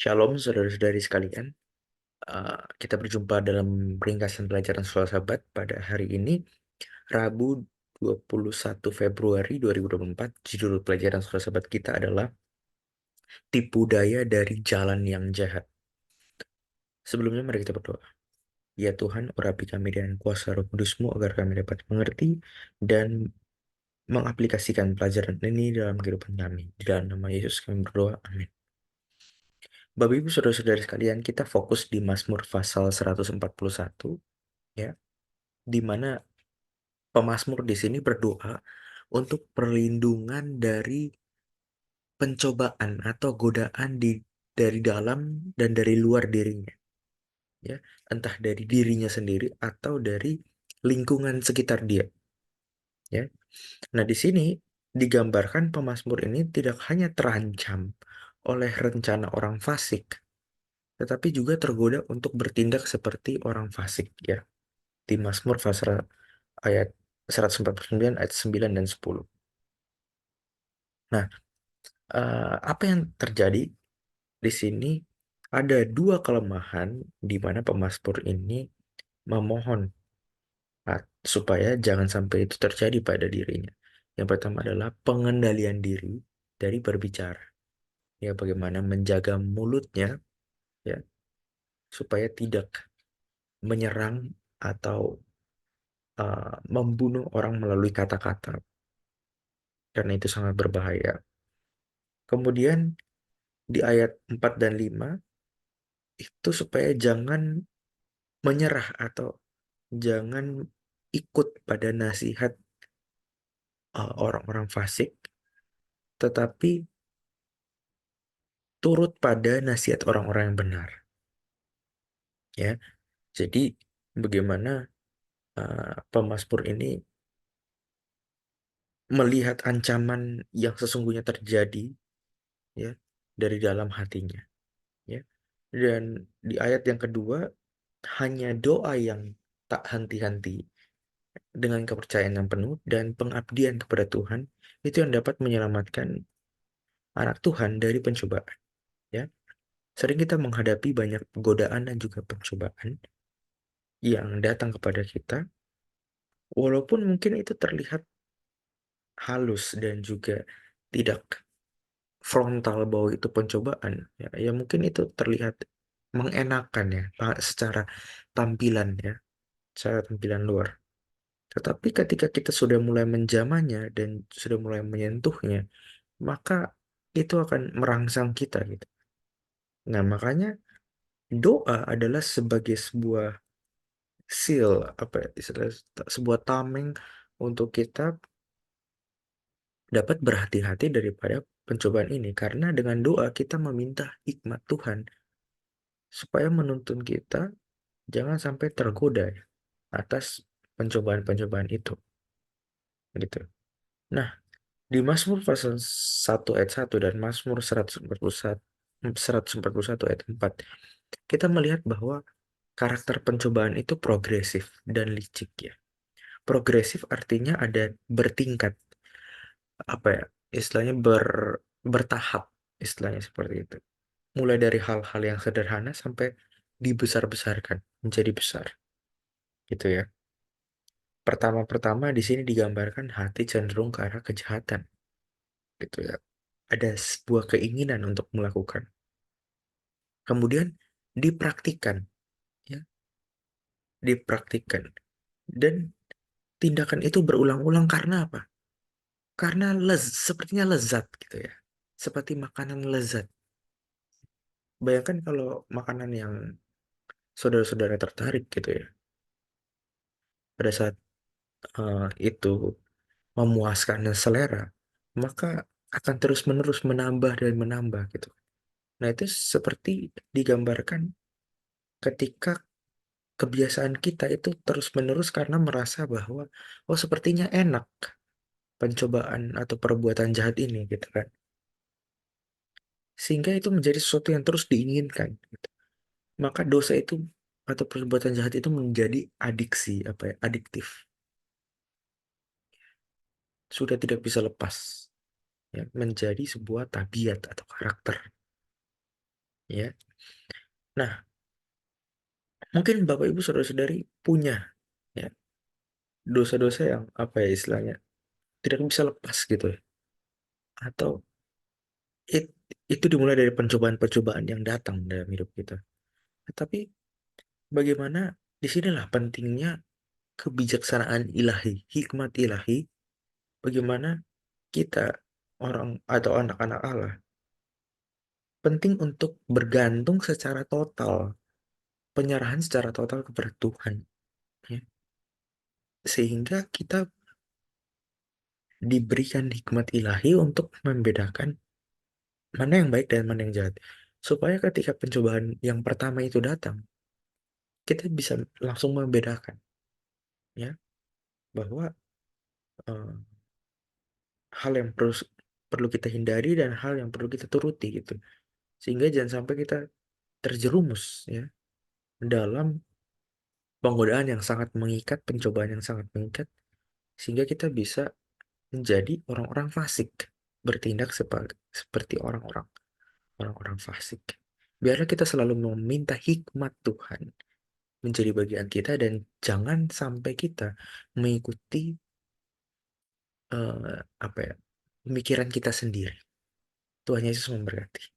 Shalom saudara-saudari sekalian. Kita berjumpa dalam ringkasan pelajaran Sekolah Sahabat pada hari ini, Rabu 21 Februari 2024. Judul pelajaran Sekolah Sahabat kita adalah Tipu Daya dari Jalan yang Jahat. Sebelumnya mari kita berdoa. Ya Tuhan, urapi kami dengan kuasa Roh Kudus-Mu agar kami dapat mengerti dan mengaplikasikan pelajaran ini dalam kehidupan kami. Di dalam nama Yesus kami berdoa. Amin. Bapak Ibu saudara-saudari sekalian, kita fokus di Mazmur pasal 141, ya, di mana pemazmur di sini berdoa untuk perlindungan dari pencobaan atau godaan dari dalam dan dari luar dirinya, ya, entah dari dirinya sendiri atau dari lingkungan sekitar dia, ya. Nah, di sini digambarkan pemazmur ini tidak hanya terancam oleh rencana orang fasik, tetapi juga tergoda untuk bertindak seperti orang fasik, ya. Di Mazmur pasal ayat 149 ayat 9 dan 10. Nah, apa yang terjadi di sini ada dua kelemahan di mana pemazmur ini memohon supaya jangan sampai itu terjadi pada dirinya. Yang pertama adalah pengendalian diri dari berbicara. Ya, bagaimana menjaga mulutnya, ya, supaya tidak menyerang atau membunuh orang melalui kata-kata, karena itu sangat berbahaya. Kemudian di ayat 4 dan 5 itu supaya jangan menyerah atau jangan ikut pada nasihat orang-orang fasik, tetapi turut pada nasihat orang-orang yang benar. Ya, jadi bagaimana pemazmur ini melihat ancaman yang sesungguhnya terjadi, ya, dari dalam hatinya. Ya, dan di ayat yang kedua, hanya doa yang tak henti-henti dengan kepercayaan yang penuh dan pengabdian kepada Tuhan itu yang dapat menyelamatkan anak Tuhan dari pencobaan. Ya, sering kita menghadapi banyak godaan dan juga pencobaan yang datang kepada kita, walaupun mungkin itu terlihat halus dan juga tidak frontal bahwa itu pencobaan. Ya mungkin itu terlihat mengenakan, ya, secara tampilan, ya, secara tampilan luar. Tetapi ketika kita sudah mulai menjamahnya dan sudah mulai menyentuhnya, maka itu akan merangsang kita, gitu. Nah, makanya doa adalah sebagai sebuah seal, apa ya, sebuah tameng untuk kita dapat berhati-hati daripada pencobaan ini, karena dengan doa kita meminta hikmat Tuhan supaya menuntun kita jangan sampai tergoda, ya, atas pencobaan-pencobaan itu, gitu. Nah, di Mazmur pasal 1 ayat 1 dan Mazmur 141 ayat 4, kita melihat bahwa karakter pencobaan itu progresif dan licik, ya. Progresif artinya ada bertingkat, apa ya, istilahnya bertahap, istilahnya seperti itu. Mulai dari hal-hal yang sederhana sampai dibesar-besarkan menjadi besar, gitu ya. Pertama-pertama di sini digambarkan hati cenderung ke arah kejahatan, gitu ya. Ada sebuah keinginan untuk melakukan. Kemudian dipraktikkan, ya, dipraktikkan. Dan tindakan itu berulang-ulang karena apa? Karena sepertinya lezat, gitu ya. Seperti makanan lezat. Bayangkan kalau makanan yang saudara-saudara tertarik, gitu ya. Pada saat itu memuaskan selera, maka akan terus-menerus menambah dan menambah, gitu. Nah, itu seperti digambarkan ketika kebiasaan kita itu terus-menerus karena merasa bahwa, oh, sepertinya enak pencobaan atau perbuatan jahat ini, gitu kan. Sehingga itu menjadi sesuatu yang terus diinginkan, gitu. Maka dosa itu atau perbuatan jahat itu menjadi adiksi, apa ya, adiktif. Sudah tidak bisa lepas, ya, menjadi sebuah tabiat atau karakter. ya. Nah, mungkin Bapak Ibu Saudara-saudari punya ya dosa-dosa yang apa ya istilahnya tidak bisa lepas gitu ya. Atau it- itu dimulai dari pencobaan-pencobaan yang datang dalam hidup kita. Tetapi bagaimana disinilah pentingnya kebijaksanaan ilahi, hikmat ilahi, bagaimana kita orang atau anak-anak Allah penting untuk bergantung secara total, penyerahan secara total kepada Tuhan, ya. Sehingga kita diberikan hikmat ilahi untuk membedakan mana yang baik dan mana yang jahat. Supaya ketika pencobaan yang pertama itu datang, kita bisa langsung membedakan, ya, bahwa eh, hal yang perlu kita hindari dan hal yang perlu kita turuti gitu. Sehingga jangan sampai kita terjerumus ya dalam penggodaan yang sangat mengikat, pencobaan yang sangat mengikat, sehingga kita bisa menjadi orang-orang fasik, bertindak seperti orang-orang fasik. Biarlah kita selalu meminta hikmat Tuhan menjadi bagian kita dan jangan sampai kita mengikuti apa ya pemikiran kita sendiri. Tuhan Yesus memberkati.